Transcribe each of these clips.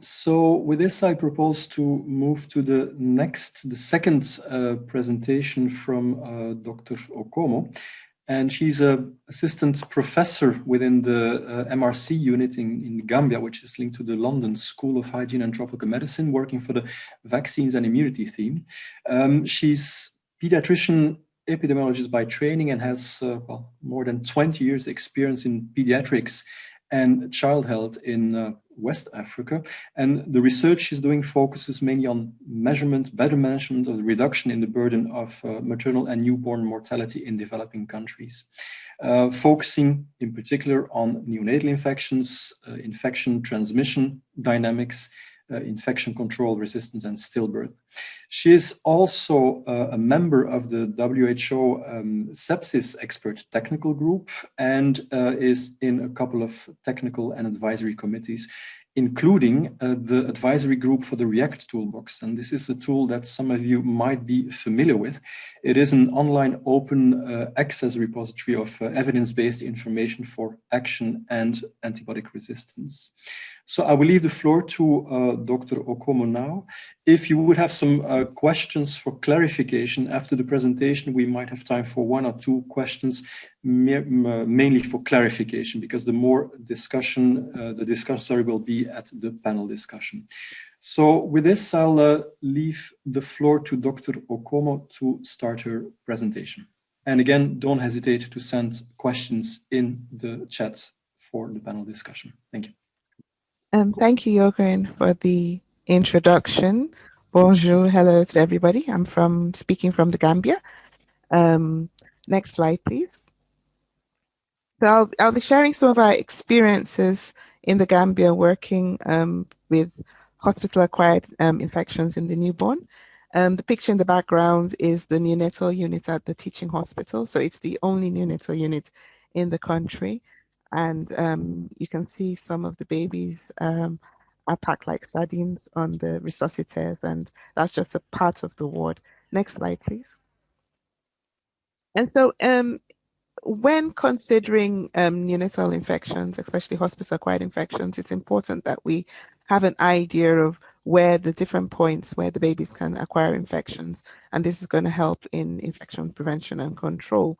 So with this, I propose to move to the second presentation from Dr. Okomo. And she's an assistant professor within the MRC unit in Gambia, which is linked to the London School of Hygiene and Tropical Medicine, working for the vaccines and immunity theme. She's pediatrician epidemiologist by training and has well, more than 20 years experience in pediatrics and child health in West Africa. And the research she's doing focuses mainly on measurement, better management of the reduction in the burden of maternal and newborn mortality in developing countries, focusing in particular on neonatal infections, infection transmission dynamics, infection control, resistance, and stillbirth. She is also a member of the WHO sepsis expert technical group and is in a couple of technical and advisory committees, including the advisory group for the REACT toolbox. And this is a tool that some of you might be familiar with. It is an online open access repository of evidence-based information for action and antibiotic resistance. So I will leave the floor to Dr. Okomo now. If you would have some questions for clarification after the presentation, we might have time for one or two questions, mainly for clarification, because the more discussion, the discussion will be at the panel discussion. So with this, I'll leave the floor to Dr. Okomo to start her presentation. And again, don't hesitate to send questions in the chat for the panel discussion. Thank you. Thank you, Jochen, for the introduction. Bonjour, hello to everybody. I'm speaking from the Gambia. Next slide, please. So I'll be sharing some of our experiences in the Gambia working with hospital-acquired infections in the newborn. The picture in the background is the neonatal unit at the teaching hospital. So it's the only neonatal unit in the country. And you can see some of the babies are packed like sardines on the resuscitators, and that's just a part of the ward. Next slide, please. And so when considering neonatal infections, especially hospital-acquired infections, it's important that we have an idea of where the different points where the babies can acquire infections, and this is going to help in infection prevention and control.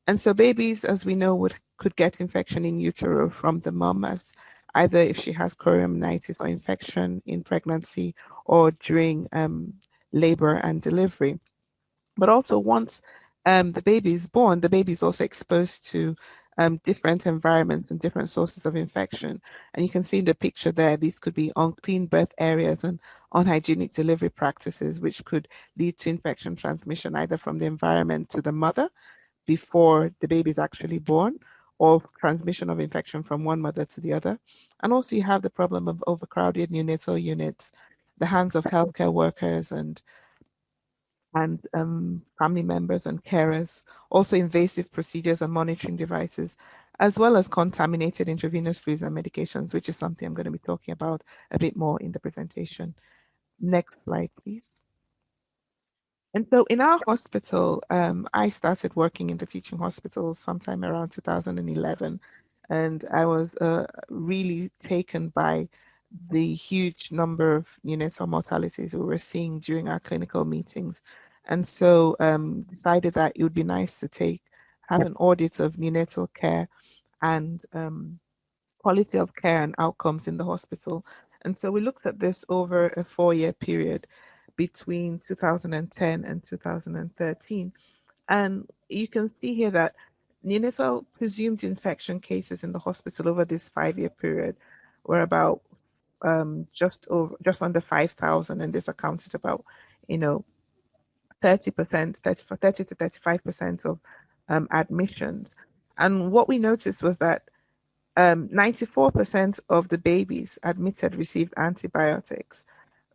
And so babies, as we know, could get infection in utero from the mom, as either if she has chorioamnitis or infection in pregnancy or during labor and delivery. But also once the baby is born, the baby is also exposed to different environments and different sources of infection. And you can see in the picture there, these could be unclean birth areas and unhygienic delivery practices, which could lead to infection transmission either from the environment to the mother before the baby is actually born, or transmission of infection from one mother to the other. And also you have the problem of overcrowded neonatal units, the hands of healthcare workers and family members and carers, also invasive procedures and monitoring devices, as well as contaminated intravenous fluids and medications, which is something I'm going to be talking about a bit more in the presentation. Next slide, please. And so in our hospital, I started working in the teaching hospital sometime around 2011, and I was really taken by the huge number of neonatal mortalities we were seeing during our clinical meetings. And so decided that it would be nice to have an audit of neonatal care and quality of care and outcomes in the hospital. And so we looked at this over a 4-year period between 2010 and 2013. And you can see here that neonatal presumed infection cases in the hospital over this 5-year period were about just under 5,000, and this accounted about 30% 30 to 35% of admissions. And what we noticed was that 94% of the babies admitted received antibiotics,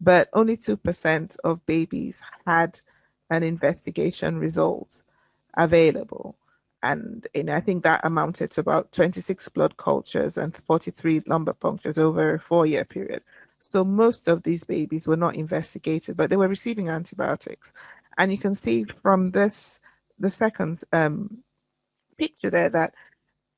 but only 2% of babies had an investigation result available. And I think that amounted to about 26 blood cultures and 43 lumbar punctures over a 4-year period. So most of these babies were not investigated, but they were receiving antibiotics. And you can see from the second picture there that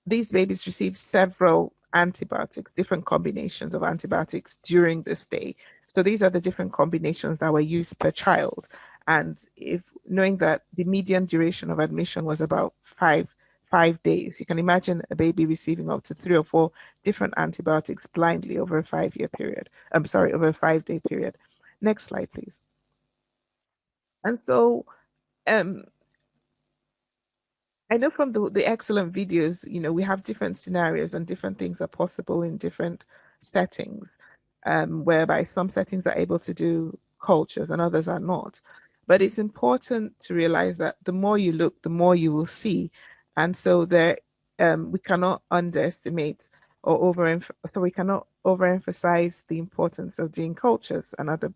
these babies received several antibiotics, different combinations of antibiotics during the stay. So these are the different combinations that were used per child. And if knowing that the median duration of admission was about five days, you can imagine a baby receiving up to 3 or 4 different antibiotics blindly over a 5-year period. I'm sorry, over a 5-day period. Next slide, please. And so I know from the excellent videos, we have different scenarios and different things are possible in different settings, whereby some settings are able to do cultures and others are not. But it's important to realize that the more you look, the more you will see. And so we cannot underestimate or we cannot overemphasize the importance of doing cultures and other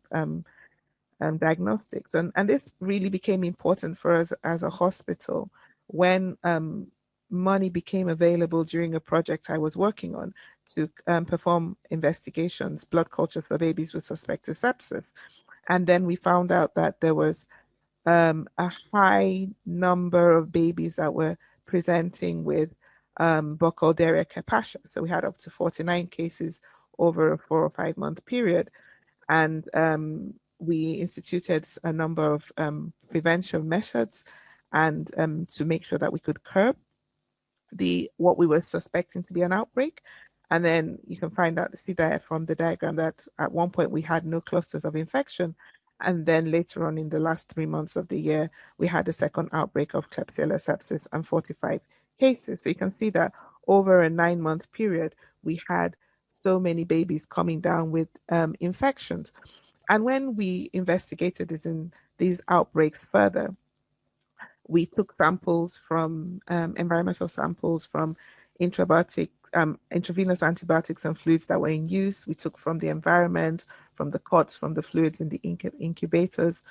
diagnostics. And this really became important for us as a hospital when money became available during a project I was working on to perform investigations, blood cultures for babies with suspected sepsis. And then we found out that there was a high number of babies that were presenting with Burkholderia capacea. So we had up to 49 cases over a 4 or 5 month period. And we instituted a number of prevention methods and to make sure that we could curb what we were suspecting to be an outbreak. And then you can see there from the diagram that at one point we had no clusters of infection. And then later on in the last 3 months of the year, we had a second outbreak of Klebsiella sepsis and 45 cases. So you can see that over a 9-month period, we had so many babies coming down with infections. And when we investigated these outbreaks further, we took samples from environmental samples from intravenous antibiotics and fluids that were in use. We took from the environment, from the cots, from the fluids in the incubators.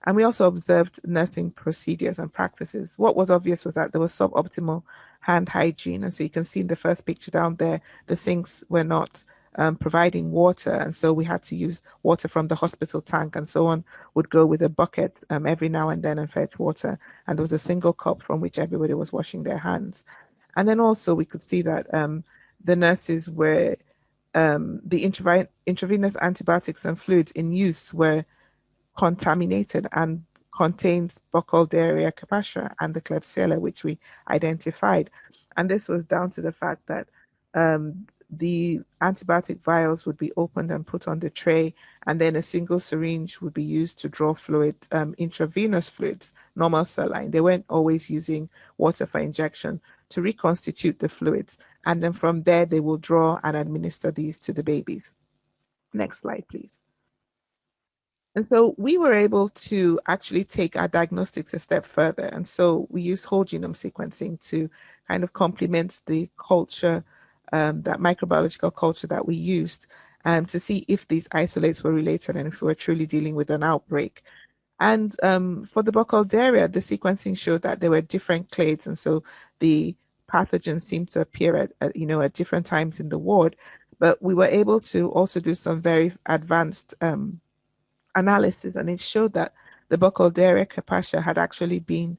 And we also observed nursing procedures and practices. What was obvious was that there was suboptimal hand hygiene. And so you can see in the first picture down there, the sinks were not providing water. And so we had to use water from the hospital tank, and someone would go with a bucket every now and then and fetch water. And there was a single cup from which everybody was washing their hands. And then also we could see that the nurses were, the intravenous antibiotics and fluids in use were contaminated and contained Burkholderia capacea and the Klebsiella, which we identified. And this was down to the fact that the antibiotic vials would be opened and put on the tray, and then a single syringe would be used to draw fluid, intravenous fluids, normal saline. They weren't always using water for injection to reconstitute the fluids. And then from there, they will draw and administer these to the babies. Next slide, please. And so we were able to actually take our diagnostics a step further. And so we use whole genome sequencing to kind of complement the culture, that microbiological culture that we used, to see if these isolates were related and if we were truly dealing with an outbreak. And for the Burkholderia, the sequencing showed that there were different clades. And so the pathogens seemed to appear at different times in the ward. But we were able to also do some very advanced analysis, and it showed that the Burkholderia capacea had actually been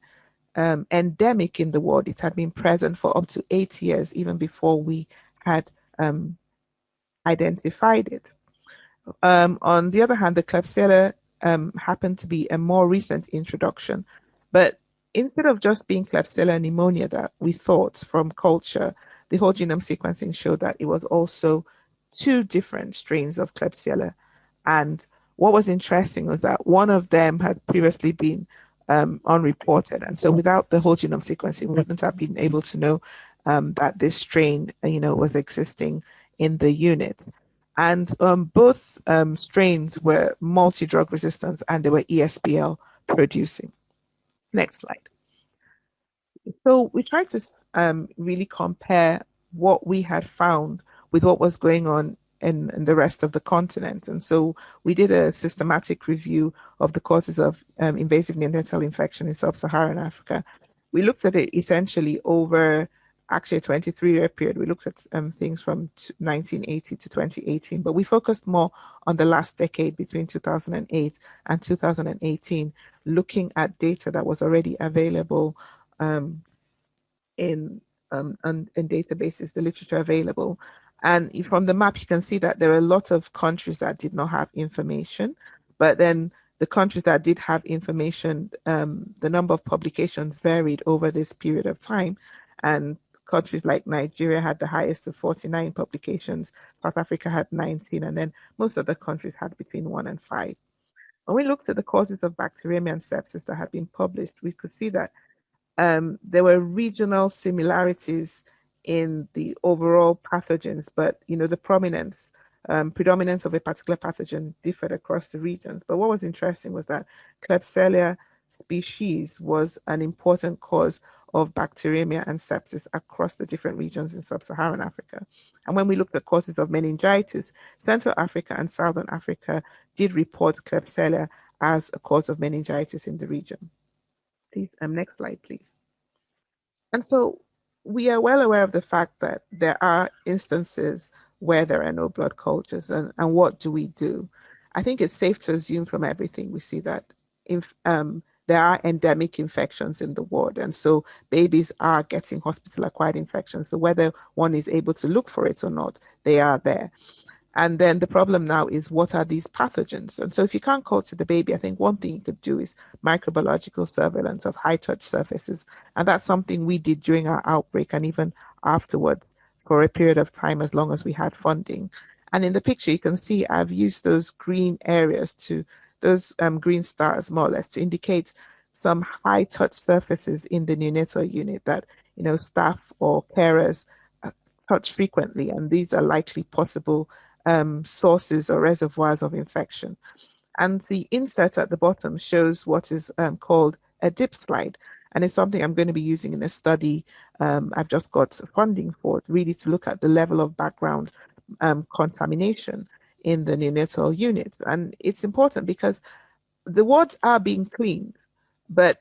endemic in the ward. It had been present for up to 8 years, even before we had identified it. On the other hand, the Klebsiella happened to be a more recent introduction, but instead of just being Klebsiella pneumonia that we thought from culture, the whole genome sequencing showed that it was also 2 different strains of Klebsiella. And what was interesting was that one of them had previously been unreported. And so without the whole genome sequencing, we wouldn't have been able to know that this strain, was existing in the unit. And both strains were multi-drug resistant and they were ESBL producing. Next slide. So we tried to really compare what we had found with what was going on in the rest of the continent. And so we did a systematic review of the causes of invasive neonatal infection in sub-Saharan Africa. We looked at it essentially over actually a 23-year period. We looked at things from 1980 to 2018, but we focused more on the last decade between 2008 and 2018, looking at data that was already available in databases, the literature available. And from the map, you can see that there are a lot of countries that did not have information, but then the countries that did have information, the number of publications varied over this period of time. And countries like Nigeria had the highest of 49 publications, South Africa had 19, and then most other countries had between 1 and 5. When we looked at the causes of bacteremia and sepsis that had been published, we could see that there were regional similarities in the overall pathogens, but the predominance of a particular pathogen differed across the regions. But what was interesting was that Klebsiella species was an important cause of bacteremia and sepsis across the different regions in sub-Saharan Africa. And when we looked at causes of meningitis, Central Africa and Southern Africa did report Klebsiella as a cause of meningitis in the region. Please, next slide, please. And so we are well aware of the fact that there are instances where there are no blood cultures, and what do we do? I think it's safe to assume from everything we see that if there are endemic infections in the ward, and so babies are getting hospital-acquired infections. So whether one is able to look for it or not, they are there. And then the problem now is, what are these pathogens? And so if you can't culture the baby, I think one thing you could do is microbiological surveillance of high touch surfaces. And that's something we did during our outbreak and even afterwards for a period of time, as long as we had funding. And in the picture, you can see I've used those green areas those green stars, more or less, to indicate some high touch surfaces in the neonatal unit that, staff or carers touch frequently. And these are likely possible sources or reservoirs of infection. And the insert at the bottom shows what is called a dip slide. And it's something I'm going to be using in a study I've just got funding for, really to look at the level of background contamination in the neonatal unit. And it's important because the wards are being cleaned, but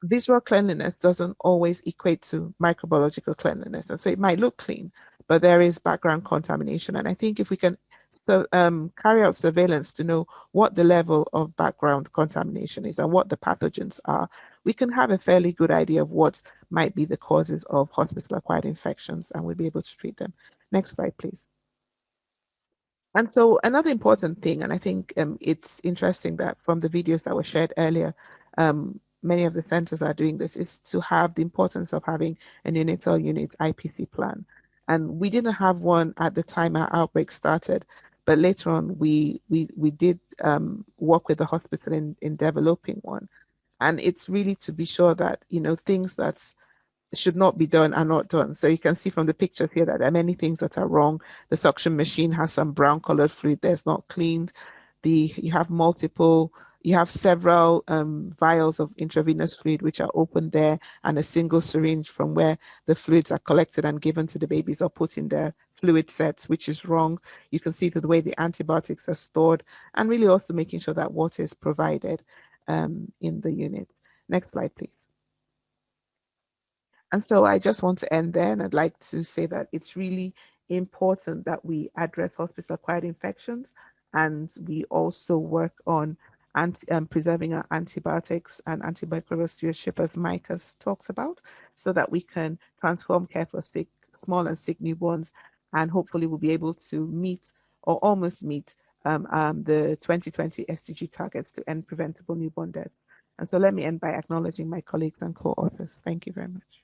visual cleanliness doesn't always equate to microbiological cleanliness. And so it might look clean, but there is background contamination. And I think if we can carry out surveillance to know what the level of background contamination is and what the pathogens are, we can have a fairly good idea of what might be the causes of hospital-acquired infections, and we'll be able to treat them. Next slide, please. And so another important thing, and I think it's interesting that from the videos that were shared earlier, many of the centers are doing this, is to have the importance of having a neonatal unit IPC plan. And we didn't have one at the time our outbreak started, but later on we did work with the hospital in developing one. And it's really to be sure that, things that should not be done are not done. So you can see from the pictures here that there are many things that are wrong. The suction machine has some brown colored fluid that's not cleaned. You have several vials of intravenous fluid which are open there, and a single syringe from where the fluids are collected and given to the babies or put in their fluid sets, which is wrong. You can see the way the antibiotics are stored, and really also making sure that water is provided in the unit. Next slide, please. And so I just want to end there, and I'd like to say that it's really important that we address hospital-acquired infections, and we also work on preserving our antibiotics and antimicrobial stewardship, as Mike has talked about, so that we can transform care for small and sick newborns, and hopefully we'll be able to meet or almost meet the 2020 SDG targets to end preventable newborn death. And so let me end by acknowledging my colleagues and co-authors. Thank you very much.